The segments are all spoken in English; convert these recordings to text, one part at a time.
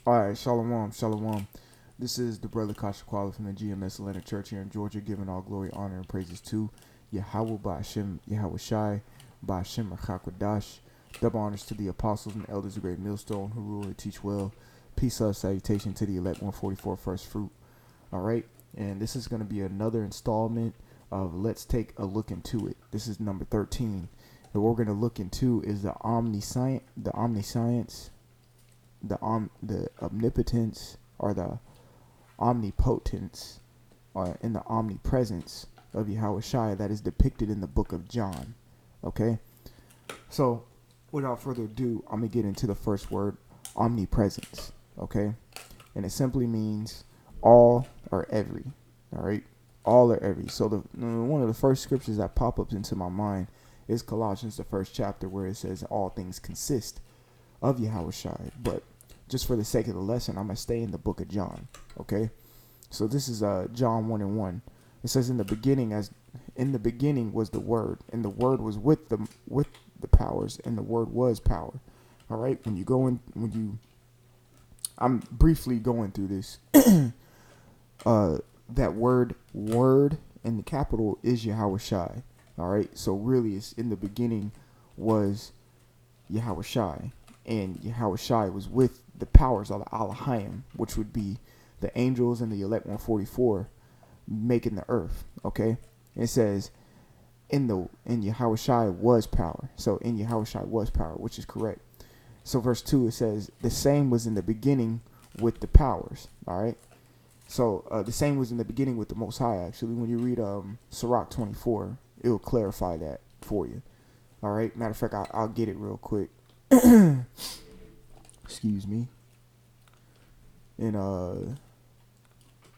Alright, shalom, shalom. This is the brother Kasha Kwala from the GMS Atlanta Church here in Georgia, giving all glory, honor, and praises to Yahweh Ba'ashem, Yahweh Shai, Ba'ashem Rachakwadash. Double honors to the apostles and elders of Great Millstone who rule and teach well. Peace, salutation to the elect 144 first fruit. Alright, and this is going to be another installment of Let's Take a Look Into It. This is number 13. And what we're going to look into is the Omniscience, the Omnipotence, or the Omnipotence, and the Omnipresence of Yahweh Shai that is depicted in the book of John. Okay? So, without further ado, I'm going to get into the first word, omnipresence. Okay? And it simply means all or every. Alright? All or every. So, one of the first scriptures that pop up into my mind is Colossians, the first chapter, where it says all things consist of Yahweh Shai. But just for the sake of the lesson, I'm going to stay in the book of John. Okay? So this is John 1:1. It says, in the beginning was the Word, and the Word was with the powers, and the Word was power. All right? I'm briefly going through this. That word in the capital is Yahweh Shai. All right? So really, it's in the beginning was Yahweh Shai, and Yahweh Shai was with the powers of the Alahayim, which would be the angels and the elect 144 making the earth. Okay? And it says in Yahweh Shai was power. So in Yahweh Shai was power, which is correct. So verse 2, it says the same was in the beginning with the powers. All right? So the same was in the beginning with the Most High. Actually, when you read Sirach 24, it will clarify that for you. All right? Matter of fact, I'll get it real quick. Excuse me. In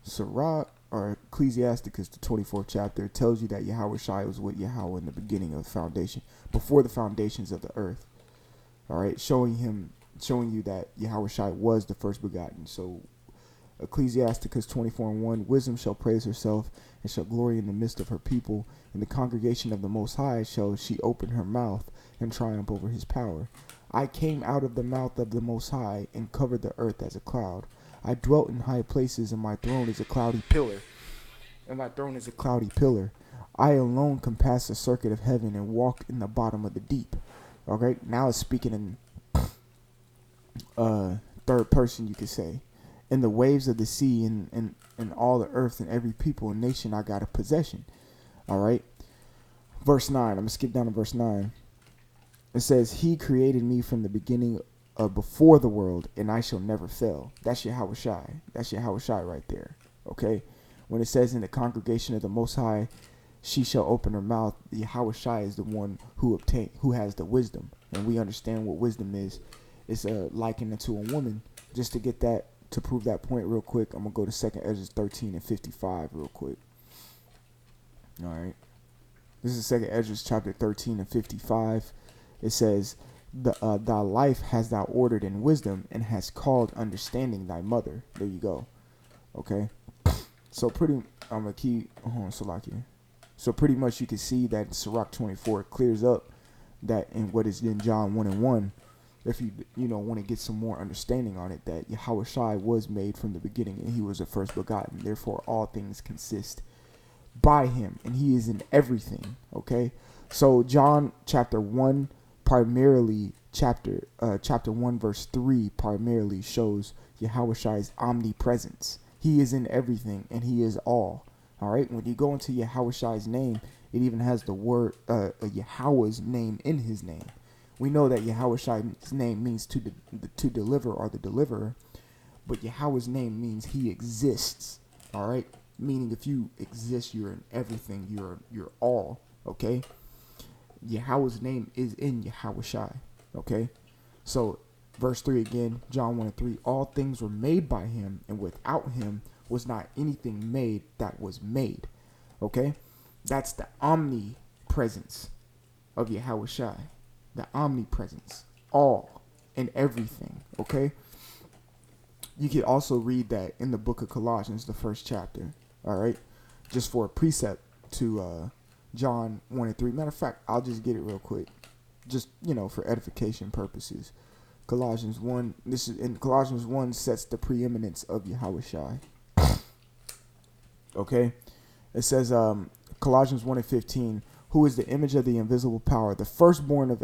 Sirach or Ecclesiasticus, the 24th chapter, it tells you that Yahweh Shai was with Yahweh in the beginning of the foundation, before the foundations of the earth. All right, showing you that Yahweh Shai was the first begotten. So Ecclesiasticus 24:1, wisdom shall praise herself and shall glory in the midst of her people. In the congregation of the Most High shall she open her mouth and triumph over his power. I came out of the mouth of the Most High and covered the earth as a cloud. I dwelt in high places, and my throne is a cloudy pillar. I alone compassed the circuit of heaven and walked in the bottom of the deep. Okay, now it's speaking in third person, you could say. In the waves of the sea and all the earth and every people and nation I got a possession. All right. Verse 9. I'm going to skip down to verse 9. It says, he created me from the beginning before the world, and I shall never fail. That's Yahweh Shai. That's Yahweh Shai right there. Okay. When it says in the congregation of the Most High, she shall open her mouth, Yahweh Shai is the one who has the wisdom. And we understand what wisdom is. It's likened unto a woman. Just to get that, to prove that point real quick, I'm going to go to 2nd Ezra 13 and 55 real quick. All right. This is 2nd Ezra chapter 13 and 55. It says, thy life has thou ordered in wisdom and has called understanding thy mother. There you go. Okay. So pretty much you can see that Sirach 24 clears up that in what is in John 1:1. If you want to get some more understanding on it, that Yahweh Shai was made from the beginning and he was the first begotten. Therefore, all things consist by him, and he is in everything. Okay, so John chapter 1 primarily, chapter 1 verse 3 primarily shows Yahweh Shai's omnipresence. He is in everything and he is all. All right, when you go into Yahweh Shai's name, it even has the word Yahweh's name in his name. We know that Yahweh Shai's name means to deliver or the deliverer, but Yahweh's name means he exists. All right, meaning if you exist, you're in everything. You're all. Okay, Yahweh's name is in Yahweh Shai. Okay, so verse 3 again, John 1:3. All things were made by him, and without him was not anything made that was made. Okay, that's the omnipresence of Yahweh Shai. The omnipresence, all and everything. Okay, you can also read that in the book of Colossians, the first chapter. All right, just for a precept to John 1:3. Matter of fact, I'll just get it real quick, just for edification purposes. Colossians 1. This is in Colossians 1 sets the preeminence of Yahushai. Okay? It says Colossians 1:15, who is the image of the invisible power, the firstborn of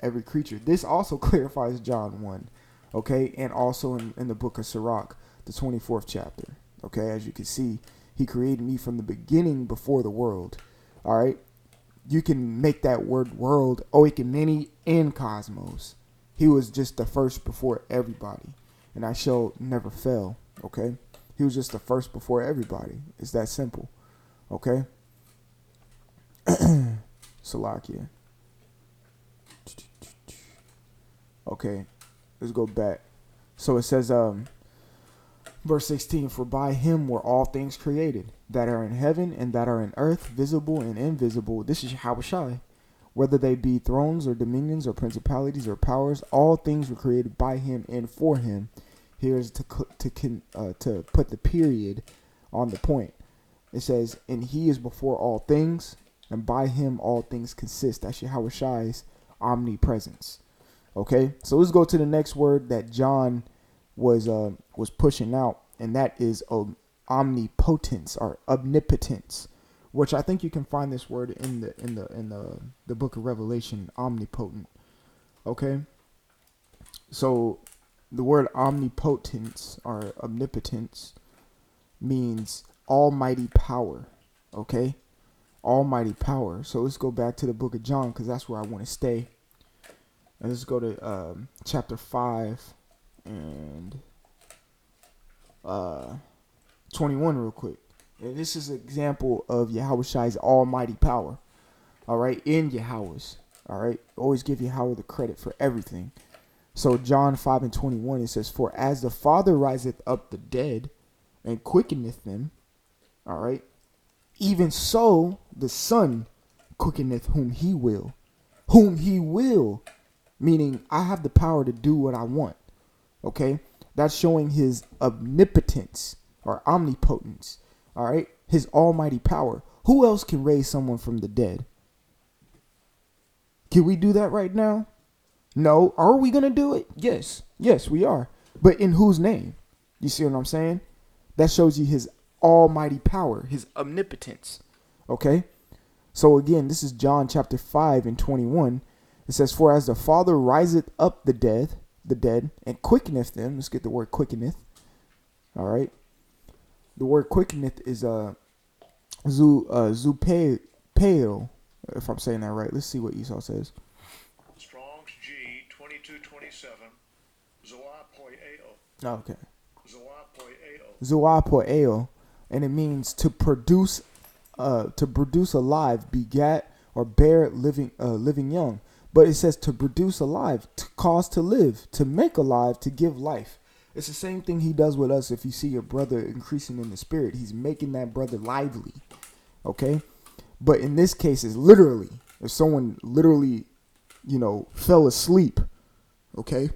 every creature. This also clarifies John 1. Okay? And also in the book of Sirach, the 24th chapter. Okay? As you can see, he created me from the beginning before the world. All right? You can make that word world, oikumene, and cosmos. He was just the first before everybody. And I shall never fail. Okay? He was just the first before everybody. It's that simple. Okay? Salakia. Okay. Let's go back. So it says, verse 16, for by him were all things created, that are in heaven and that are in earth, visible and invisible. This is Yahushai. Whether they be thrones or dominions or principalities or powers, all things were created by him and for him. Here's to put the period on the point. It says, and he is before all things, and by him all things consist. That's Yahushai's omnipresence. Okay, so let's go to the next word that John was pushing out, and that is omnipotence or omnipotence, which I think you can find this word in the book of Revelation, omnipotent. Okay, so the word omnipotence or omnipotence means almighty power. Okay, almighty power. So let's go back to the book of John, because that's where I want to stay, and let's go to chapter 5 and 21 real quick. And this is an example of Yahushai's almighty power. All right, in Yahweh's. All right, always give Yahweh the credit for everything. So John 5 and 21, it says, for as the Father riseth up the dead and quickeneth them, all right, even so the Son quickeneth whom he will. Whom he will, meaning I have the power to do what I want. Okay, that's showing his omnipotence or omnipotence. All right, his almighty power. Who else can raise someone from the dead? Can we do that right now? No. Are we going to do it? Yes. Yes, we are. But in whose name? You see what I'm saying? That shows you his almighty power, his omnipotence. Okay? So again, this is John chapter 5 and 21. It says, for as the Father riseth up the dead, and quickeneth them. Let's get the word quickeneth. All right. The word quickeneth is zupeo, if I'm saying that right. Let's see what Esau says. Strong's G 2227 zoapoeo. Okay. Zoapoeo. Zoapoeo, and it means to produce alive, begat or bear living young. But it says to produce alive, to cause to live, to make alive, to give life. It's the same thing he does with us. If you see your brother increasing in the spirit, he's making that brother lively. Okay? But in this case, it's literally, if someone literally, fell asleep, okay?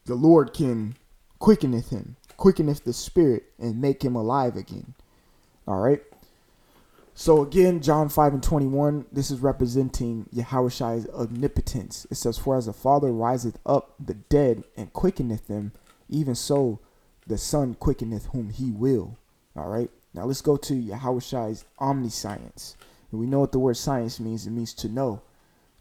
The Lord can quickeneth the spirit and make him alive again. All right? So again, John 5 and 21, this is representing Yahushai's omnipotence. It says, for as the Father riseth up the dead and quickeneth them, even so the Son quickeneth whom he will. All right. Now let's go to Yahushai's omniscience. And we know what the word science means. It means to know.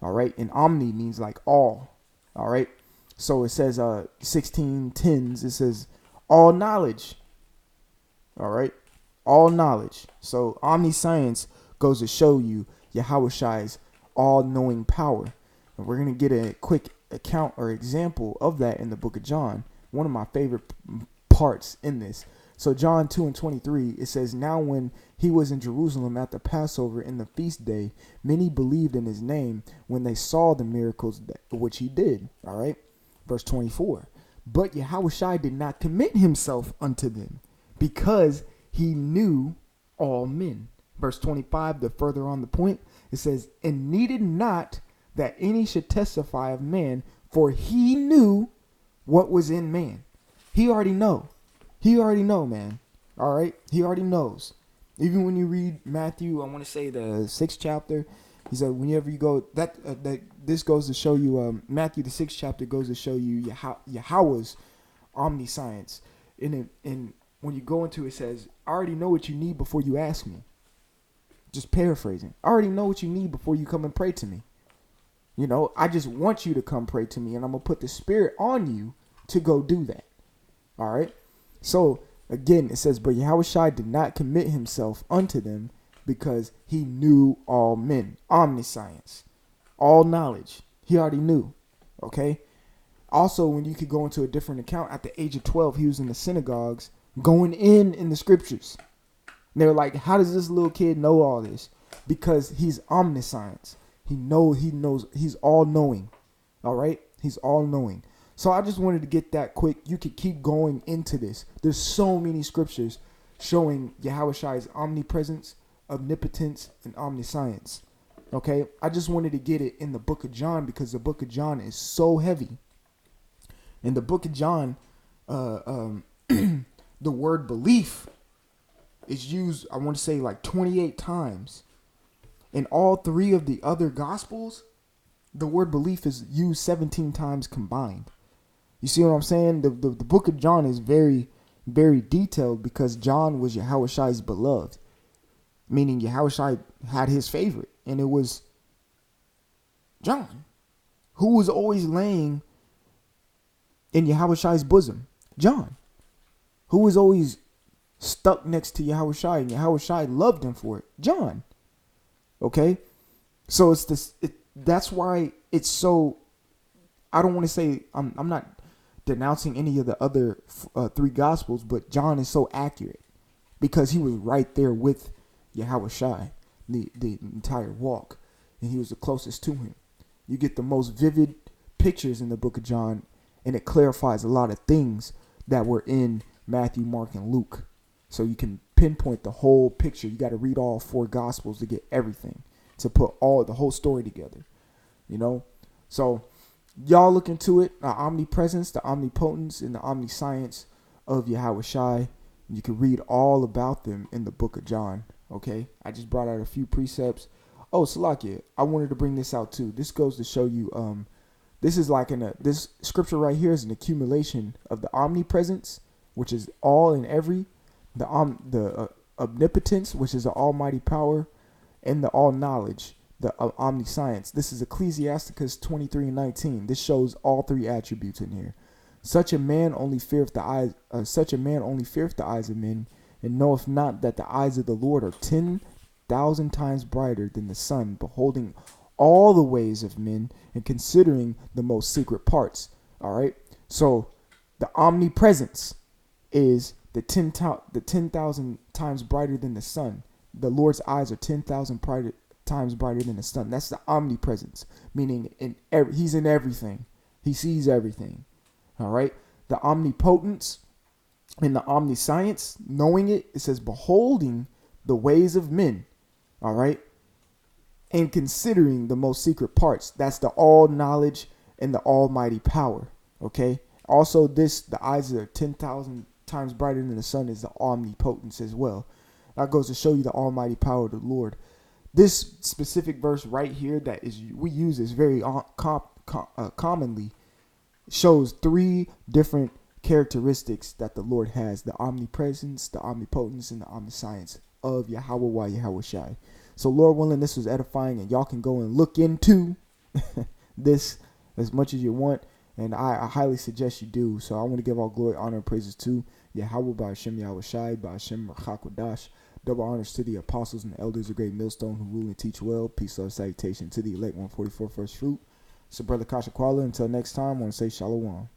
All right. And omni means like all. All right. So it says 16:10, it says all knowledge. All right. All knowledge. So omniscience goes to show you Yahushai's all-knowing power. And we're going to get a quick account or example of that in the book of John. One of my favorite parts in this. So John 2 and 23, it says, now when he was in Jerusalem at the Passover in the feast day, many believed in his name when they saw the miracles which he did. All right. Verse 24. But Yahushai did not commit himself unto them, because he knew all men. Verse 25, the further on the point, it says, and needed not that any should testify of man, for he knew what was in man. He already know. He already know, man. All right? He already knows. Even when you read Matthew, I want to say the 6th chapter, He said, whenever you go, that this goes to show you, Matthew the 6th chapter goes to show you Yahweh's omniscience. And when you go into it, says, I already know what you need before you ask me. Just paraphrasing. I already know what you need before you come and pray to me. You know, I just want you to come pray to me, and I'm going to put the Spirit on you to go do that. All right? So, again, it says, but Yahushua did not commit himself unto them because he knew all men. Omniscience. All knowledge. He already knew. Okay? Also, when you could go into a different account, at the age of 12, he was in the synagogues going in the scriptures. And they're like, how does this little kid know all this? Because he's omniscience. He knows, he's all knowing. All right? He's all knowing. So I just wanted to get that quick. You could keep going into this. There's so many scriptures showing Yahushua's omnipresence, omnipotence, and omniscience. Okay? I just wanted to get it in the book of John because the book of John is so heavy. In the book of John, the word belief is used, I want to say, like 28 times. In all three of the other gospels, the word belief is used 17 times combined. You see what I'm saying? The book of John is very, very detailed because John was Yahushua's beloved. Meaning Yahushua had his favorite. And it was John, who was always laying in Yahushua's bosom. John, who was always stuck next to Yahushua, and Yahushua loved him for it. John. Okay? So it's this. That's why it's so. I don't want to say I'm not denouncing any of the other three gospels, but John is so accurate because he was right there with Yahushua the entire walk, and he was the closest to him. You get the most vivid pictures in the book of John, and it clarifies a lot of things that were in Matthew, Mark, and Luke. So you can pinpoint the whole picture. You got to read all four gospels to get everything, to put the whole story together, you know? So y'all look into it, the omnipresence, the omnipotence, and the omniscience of Yahushua. You can read all about them in the book of John, okay? I just brought out a few precepts. Oh, Salakia, I wanted to bring this out too. This goes to show you, this is like this scripture right here is an accumulation of the omnipresence, which is all and every, the omnipotence, which is the almighty power, and the all knowledge, the omniscience. This is Ecclesiasticus 23:19. This shows all three attributes in here. Such a man only feareth the eyes. Such a man only feareth the eyes of men, and knoweth not that the eyes of the Lord are 10,000 times brighter than the sun, beholding all the ways of men and considering the most secret parts. All right. So the omnipresence is the 10,000 times brighter than the sun. The Lord's eyes are 10,000 times brighter than the sun. That's the omnipresence, meaning he's in everything. He sees everything. All right. The omnipotence and the omniscience, knowing it says beholding the ways of men. All right. And considering the most secret parts. That's the all knowledge and the almighty power. Okay. Also, the eyes are 10,000 times brighter than the sun is the omnipotence as well. That goes to show you the almighty power of the Lord. This specific verse right here that we use is very commonly shows three different characteristics that the Lord has: the omnipresence, the omnipotence, and the omniscience of Yahweh Yahushai. So Lord willing, this was edifying, and y'all can go and look into this as much as you want, and I highly suggest you do. So I want to give all glory, honor, and praises to Yahweh by Hashem Yahushai, by Hashem Rachakwadash. Double honors to the apostles and the elders of Great Millstone who rule and teach well. Peace, love, salutation to the elect 144 first fruit. So Brother Kasha Kwala, until next time, I want to say Shalom.